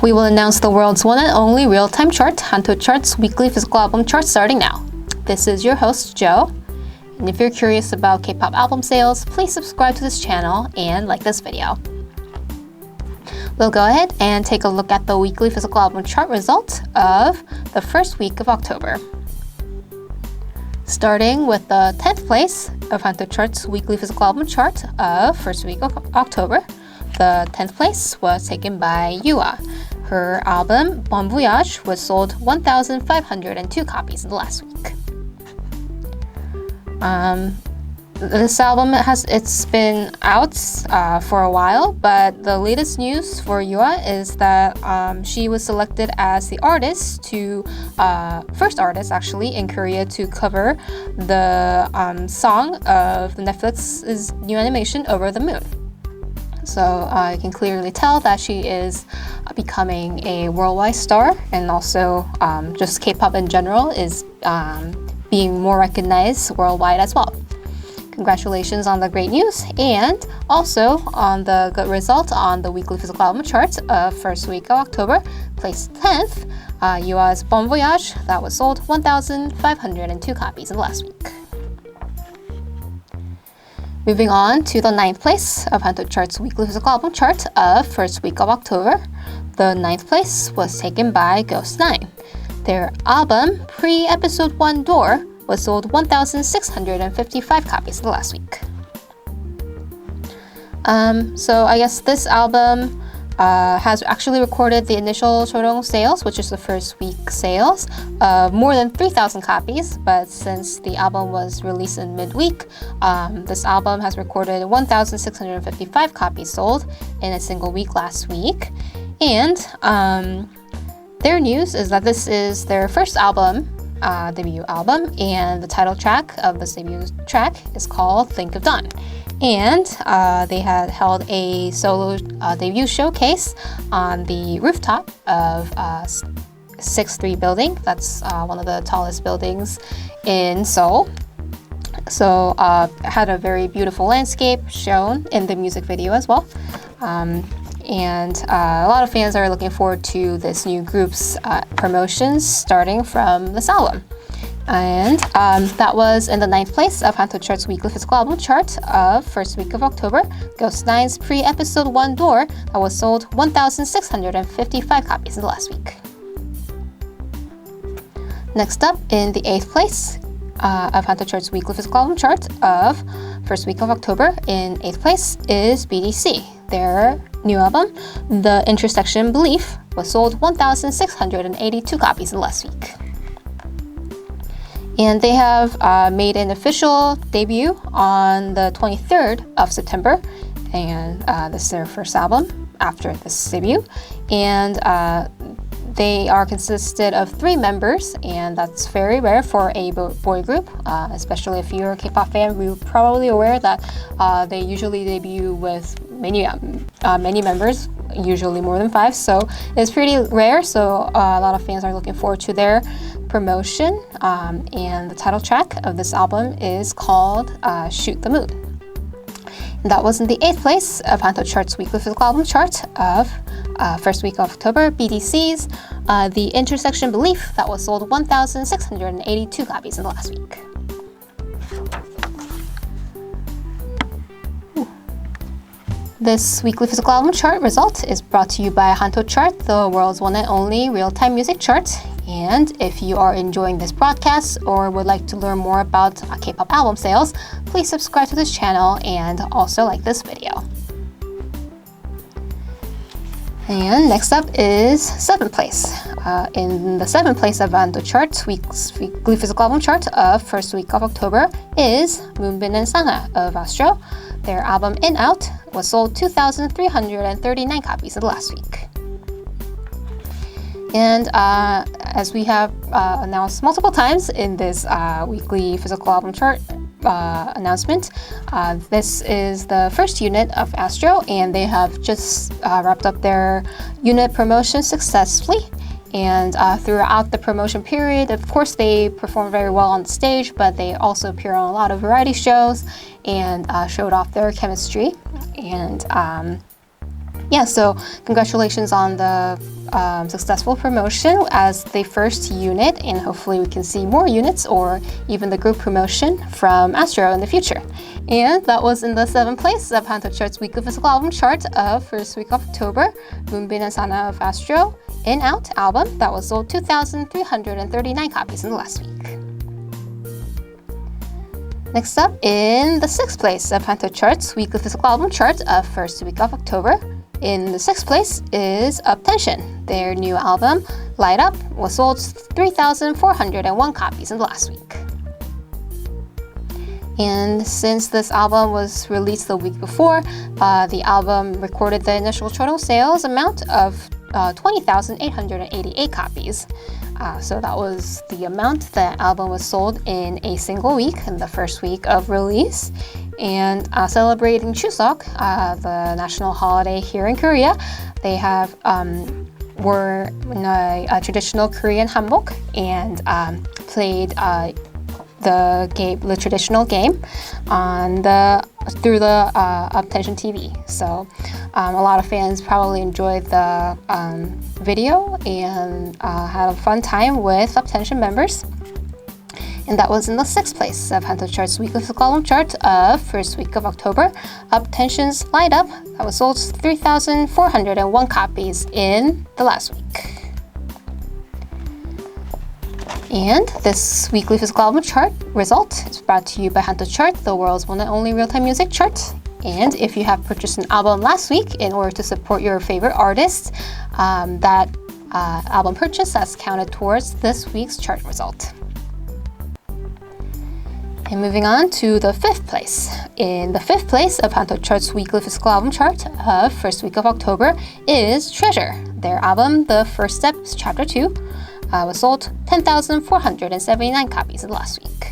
we will announce the world's one and only real-time chart, HANTEO Chart's weekly physical album chart starting now. This is your host, Joe. And if you're curious about K-pop album sales, please subscribe to this channel and like this video. We'll go ahead and take a look at the weekly physical album chart result of the first week of October. Starting with the 10th place of HANTEO Chart's weekly physical album chart of first week of October, the 10th place was taken by Yua. Her album, Bon Voyage, was sold 1,502 copies in the last week. This album it's been out for a while, but the latest news for Yua is that she was selected as the first artist actually in Korea to cover the song of the Netflix's new animation Over the Moon. So you can clearly tell that she is becoming a worldwide star, and also just K-pop in general is being more recognized worldwide as well. Congratulations on the great news, and also on the good result on the weekly physical album chart of first week of October. Placed 10th, Yua's Bon Voyage, that was sold 1,502 copies in the last week. Moving on to the 9th place of HANTEO Chart's weekly physical album chart of first week of October. The 9th place was taken by Ghostnine. Their album, Pre-Episode 1 Door, was sold 1,655 copies in the last week. So I guess this album has actually recorded the initial Hojung sales, which is the first week sales, of more than 3,000 copies. But since the album was released in midweek, this album has recorded 1,655 copies sold in a single week last week. And their news is that this is their first album, debut album, and the title track of this debut track is called Think of Dawn. And they had held a solo debut showcase on the rooftop of 6-3 building. That's one of the tallest buildings in Seoul. So had a very beautiful landscape shown in the music video as well. And a lot of fans are looking forward to this new group's promotions starting from this album. And that was in the 9th place of HANTEO Chart's weekly physical album chart of first week of October, Ghostnine's Pre-Episode 1 Door, that was sold 1,655 copies in the last week. Next up, in the 8th place of HANTEO Chart's weekly physical album chart of first week of October, in 8th place is BDC. Their new album, The Intersection Belief, was sold 1,682 copies in the last week. And they have made an official debut on the 23rd of September, and this is their first album after this debut. And they are consisted of 3 members, and that's very rare for a boy group, especially if you're a K-pop fan. You're probably aware that they usually debut with many members, usually more than 5. So it's pretty rare. So a lot of fans are looking forward to their promotion. And the title track of this album is called Shoot the Moon. And that was in the 8th place of HANTEO Chart's weekly physical album chart of first week of October, BDC's The Intersection Belief, that was sold 1,682 copies in the last week. This weekly physical album chart result is brought to you by HANTEO Chart, the world's one and only real-time music chart. And if you are enjoying this broadcast or would like to learn more about K-pop album sales, please subscribe to this channel and also like this video. And next up is 7th place. In the 7th place of HANTEO Chart's weekly physical album chart of first week of October is Moonbin and Sangha of Astro. Their album In Out was sold 2,339 copies in the last week. And as we have announced multiple times in this weekly physical album chart announcement, this is the first unit of Astro, and they have just wrapped up their unit promotion successfully. And throughout the promotion period, of course, they performed very well on the stage, but they also appeared on a lot of variety shows and showed off their chemistry. And Yeah, so congratulations on the successful promotion as the first unit, and hopefully we can see more units or even the group promotion from Astro in the future. And that was in the 7th place of HANTEO Chart's weekly physical album chart of first week of October, Moonbin and Sana of Astro In Out album that was sold 2,339 copies in the last week. Next up, in the 6th place of HANTEO Chart's weekly physical album chart of first week of October, in the 6th place is UP_TENTION. Their new album, Light Up, was sold 3,401 copies in the last week. And since this album was released the week before, the album recorded the initial total sales amount of 20,888 copies. So that was the amount the album was sold in a single week, in the first week of release. And celebrating Chuseok, the national holiday here in Korea, they have wore a traditional Korean hanbok and played the traditional game through the UP_TENTION TV. So a lot of fans probably enjoyed the video and had a fun time with UP_TENTION members. And that was in the 6th place of HANTEO Chart's weekly physical album chart of first week of October, UP_TENTION's Light Up that was sold 3,401 copies in the last week. And this weekly physical album chart result is brought to you by HANTEO Chart, the world's one and only real-time music chart. And if you have purchased an album last week in order to support your favorite artist, that album purchase has counted towards this week's chart result. And moving on to the 5th place. In the 5th place of HANTEO Chart's weekly physical album chart of first week of October is Treasure. Their album, The First Step, Chapter 2, was sold 10,479 copies in the last week.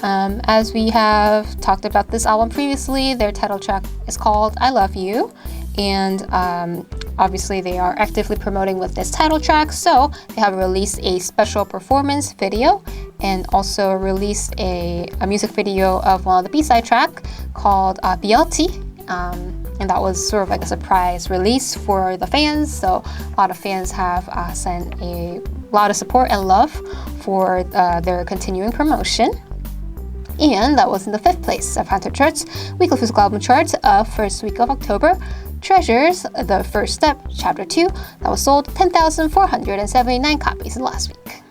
As we have talked about this album previously, their title track is called I Love You, and obviously they are actively promoting with this title track, so they have released a special performance video and also released a music video of one of the B-side track called BLT, and that was sort of like a surprise release for the fans, so a lot of fans have sent a lot of support and love for their continuing promotion. And that was in the 5th place of HANTEO Chart's weekly physical album chart of first week of October, Treasures, The First Step, Chapter 2, that was sold 10,479 copies in the last week.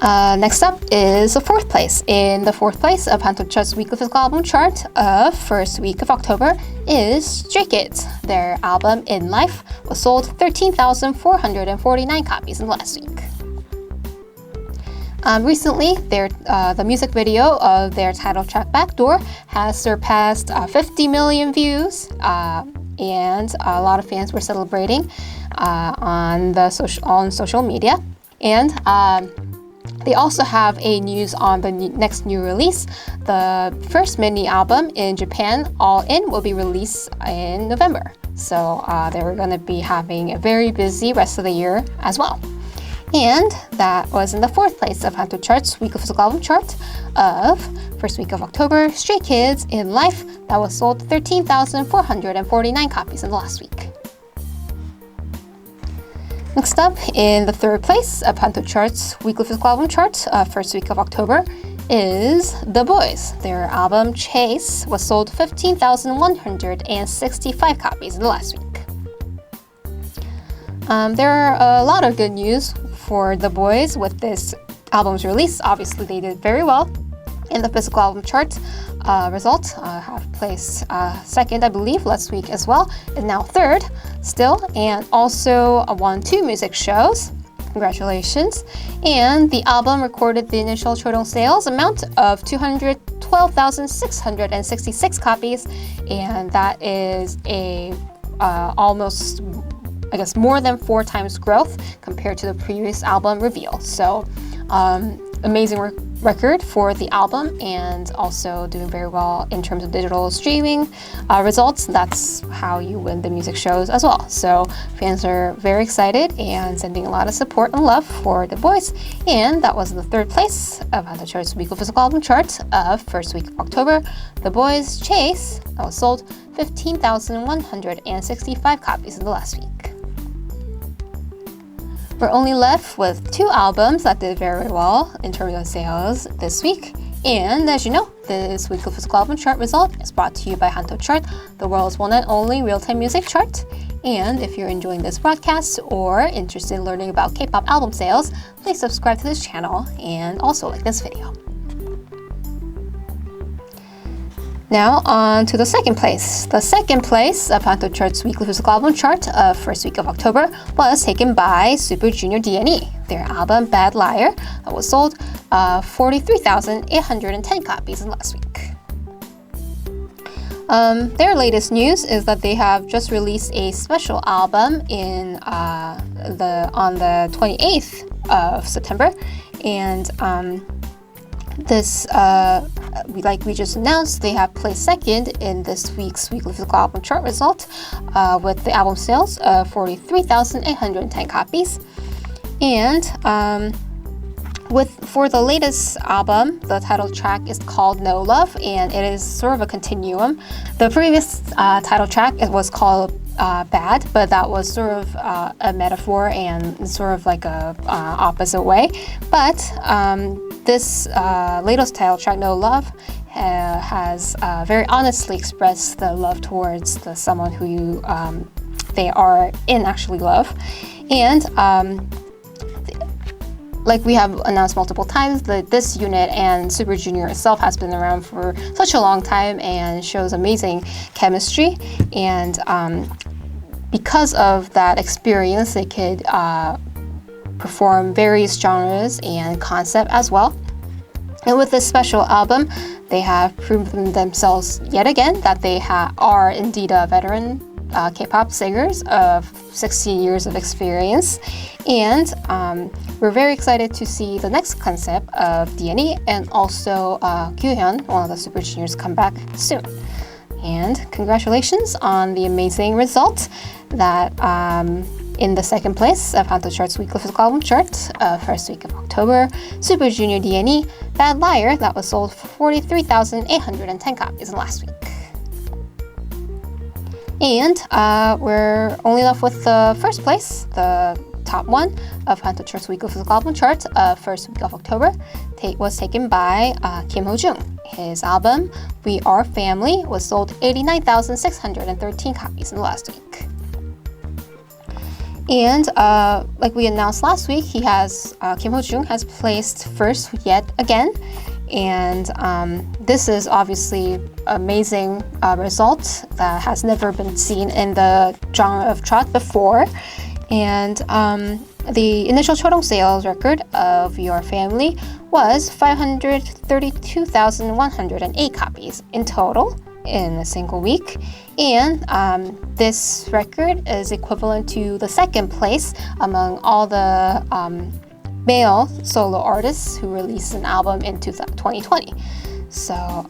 Next up is the 4th place. In the 4th place of HANTEO Chart's weekly physical album chart of first week of October is Tricket. Their album In Life was sold 13,449 copies in the last week. Recently, the music video of their title track Backdoor has surpassed 50 million views, and a lot of fans were celebrating on social media. And they also have a news on the next new release. The first mini album in Japan, All In, will be released in November. So they're going to be having a very busy rest of the year as well. And that was in the 4th place of HANTEO Chart's weekly physical album chart of first week of October, Stray Kids In Life, that was sold 13,449 copies in the last week. Next up, in the 3rd place of HANTEO Chart's weekly physical album chart of first week of October is The Boys. Their album Chase was sold 15,165 copies in the last week. There are a lot of good news for The Boys with this album's release. Obviously, they did very well in the physical album chart. Results have placed 2nd, I believe, last week as well, and now 3rd still, and also won 2 music shows. Congratulations. And the album recorded the initial total sales amount of 212,666 copies, and that is a almost, I guess, more than 4 times growth compared to the previous album reveal. So amazing work record for the album, and also doing very well in terms of digital streaming results. That's how you win the music shows as well. So fans are very excited and sending a lot of support and love for The Boys. And that was the third place of HANTEO Chart's weekly physical album chart of first week of October. The Boys Chase, that was sold 15,165 copies in the last week. We're only left with 2 albums that did very well in terms of sales this week. And as you know, this weekly physical album chart result is brought to you by HANTEO Chart, the world's one and only real-time music chart. And if you're enjoying this broadcast or interested in learning about K-pop album sales, please subscribe to this channel and also like this video. Now on to the second place. The second place of HANTEO Chart's weekly physical album chart of first week of October was taken by Super Junior DNE. Their album Bad Liar that was sold 43,810 copies in the last week. Their latest news is that they have just released a special album on the 28th of September, and this, like we just announced, they have placed second in this week's weekly physical album chart result with the album sales of 43,810 copies. And for the latest album, the title track is called No Love, and it is sort of a continuum. The previous title track, it was called Bad, but that was sort of a metaphor and sort of like a opposite way. But this latest title track, No Love, has very honestly expressed the love towards someone who they are in actually love. And like we have announced multiple times, this unit and Super Junior itself has been around for such a long time and shows amazing chemistry. And because of that experience, they could perform various genres and concept as well. And with this special album, they have proven themselves yet again that they are indeed a veteran K-pop singers of 16 years of experience. And we're very excited to see the next concept of DNE and also Kyuhyun, one of the Super Juniors, come back soon. And congratulations on the amazing result that in the second place of HANTEO Chart's weekly physical album chart first week of October, Super Junior DNE, Bad Liar, that was sold for 43,810 copies in the last week. And we're only left with the first place, the top one of HANTEO Chart's weekly physical album chart first week of October was taken by Kim Hojung. His album We Are Family was sold 89,613 copies in the last week. And like we announced last week, Kim Hojung has placed first yet again. And this is obviously amazing result that has never been seen in the genre of trot before. And the initial Hojung sales record of Your Family was 532,108 copies in total in a single week. And this record is equivalent to the second place among all the male solo artists who released an album in 2020. So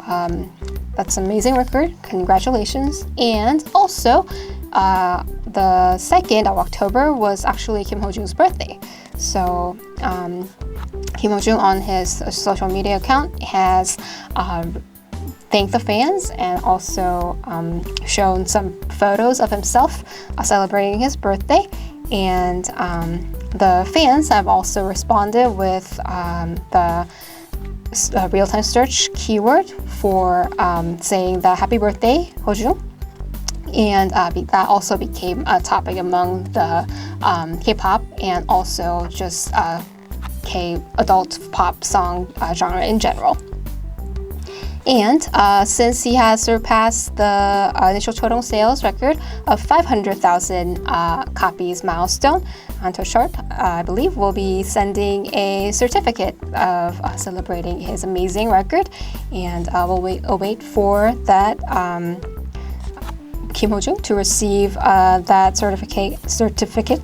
that's an amazing record. Congratulations. And also, the 2nd of October was actually Kim Hojung's birthday. So Kim Hojung on his social media account has thanked the fans and also shown some photos of himself celebrating his birthday. And the fans have also responded with the real-time search keyword for saying the happy birthday, Hojung. And that also became a topic among the K-pop and also just K-adult pop song genre in general. And since he has surpassed the initial Hojung sales record of 500,000 copies milestone, HANTEO Chart, I believe, will be sending a certificate of celebrating his amazing record. And we'll wait for that Kim Hojung to receive that certificate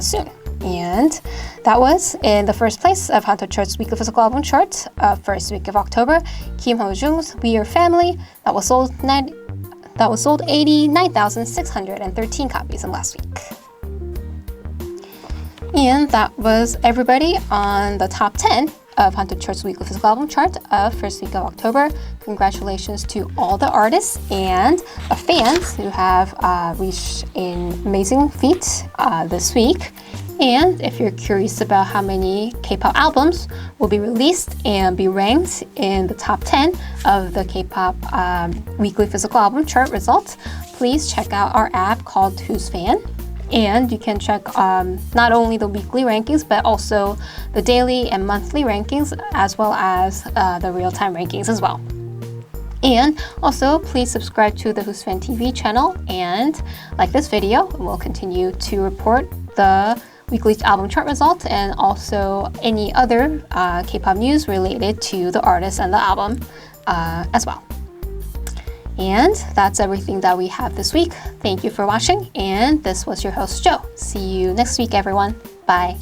soon. And that was in the first place of HANTEO Chart's weekly physical album chart of first week of October, Kim Hojung's We Are Family, that was sold 89,613 copies in last week. And that was everybody on the top 10 of HANTEO Chart's weekly physical album chart of first week of October. Congratulations to all the artists and the fans who have reached an amazing feat this week. And if you're curious about how many K-pop albums will be released and be ranked in the top 10 of the K-pop weekly physical album chart results, please check out our app called Whosfan. And you can check not only the weekly rankings, but also the daily and monthly rankings, as well as the real-time rankings as well. And also, please subscribe to the WhosfanTV channel and like this video. We'll continue to report the weekly album chart results and also any other K-pop news related to the artist and the album as well. And that's everything that we have this week. Thank you for watching, and this was your host, Jo. See you next week, everyone. Bye.